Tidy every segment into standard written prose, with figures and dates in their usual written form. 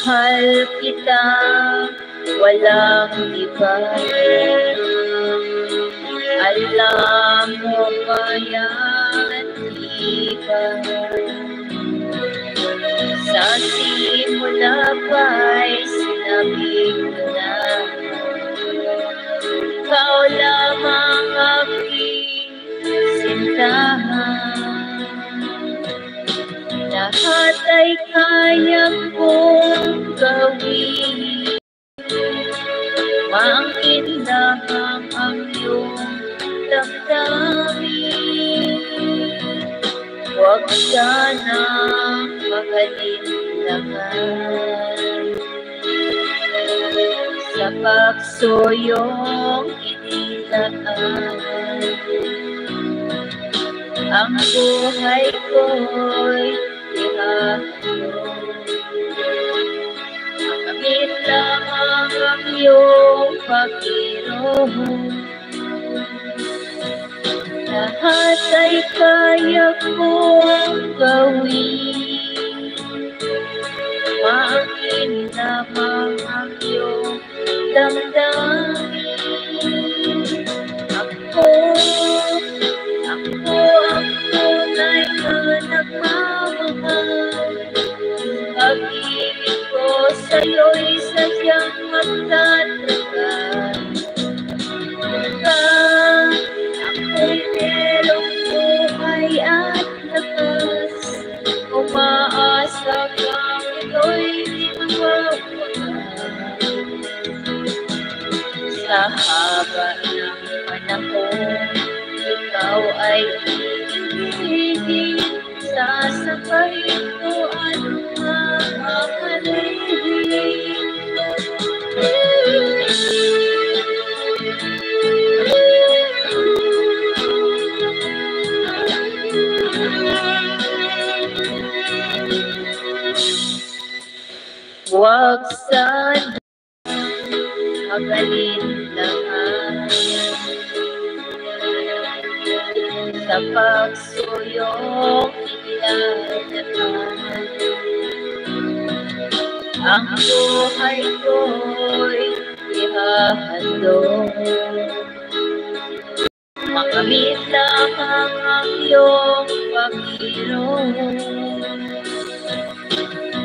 Mahal kita, walang iba. Alam mo ba yan, di ba? Sa simula pa'y sinabi ko na ikaw lamang aking sintahan. Lahat ay kaya kong gawin, maindahan ang iyong damdamin. Huwag sanang mag-alinlangan sa pagsuyong inilaan. Ang buhay ko'y ihahandog, makamit lamang ang iyong pag-iroon. Lahat ay kaya kong gawin, maangkin lamang ang iyong damdamin. Ako ang tunay na nagmamahal. Pag-ibig ko sa'yo'y sadyang magtatagal. Ako'y merong buhay at lakas, umaasa kang ito'y di mawawalan. Sa haba ng panahon, ikaw ay iibigin, sasabayin ko at mamahalin. Huwag sana mag-alinlangan sa pagsuyong inilaan. Ang buhay ko'y ihahandog, makamit lamang ang iyong pag-iroon.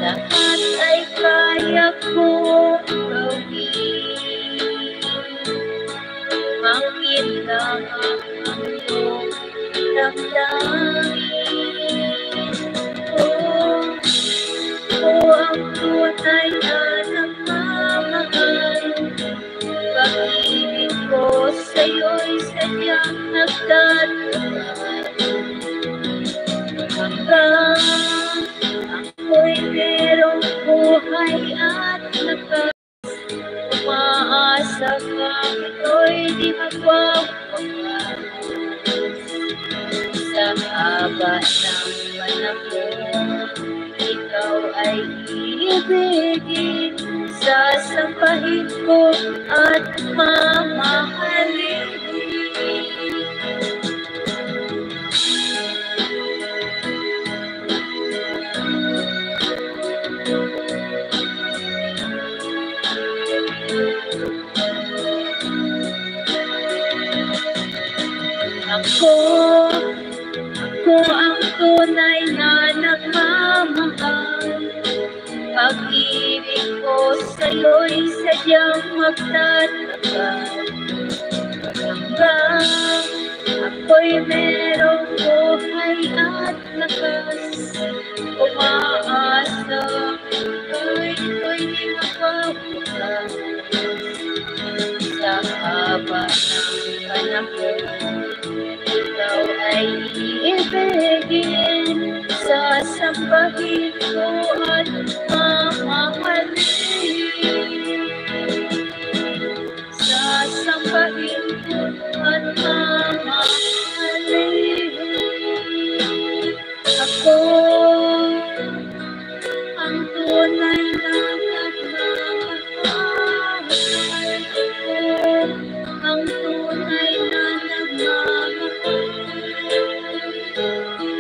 Lahat ay kaya kong gawin, makamit lamang ang iyong damdamin. Ang tunay na nagmamahal. Pag-ibig ko sa'yo'y sadyang nagtatagal. Hanggang ako'y merong buhay at lakas, umaasa kang ito'y di magwawakas. Sa haba ng panahon, ikaw ay iibigin, sasambahin ko at mamahalin. Ako ang tunay na nagmamahal. Pag-ibig ko sa'yo'y sadyang magtatagal. Hanggang ako'y merong buhay at lakas, umaasa ito'y di mapapagas. Sa haba ng panahon, ikaw ay iibigin, sasambahin ko at mamahalin.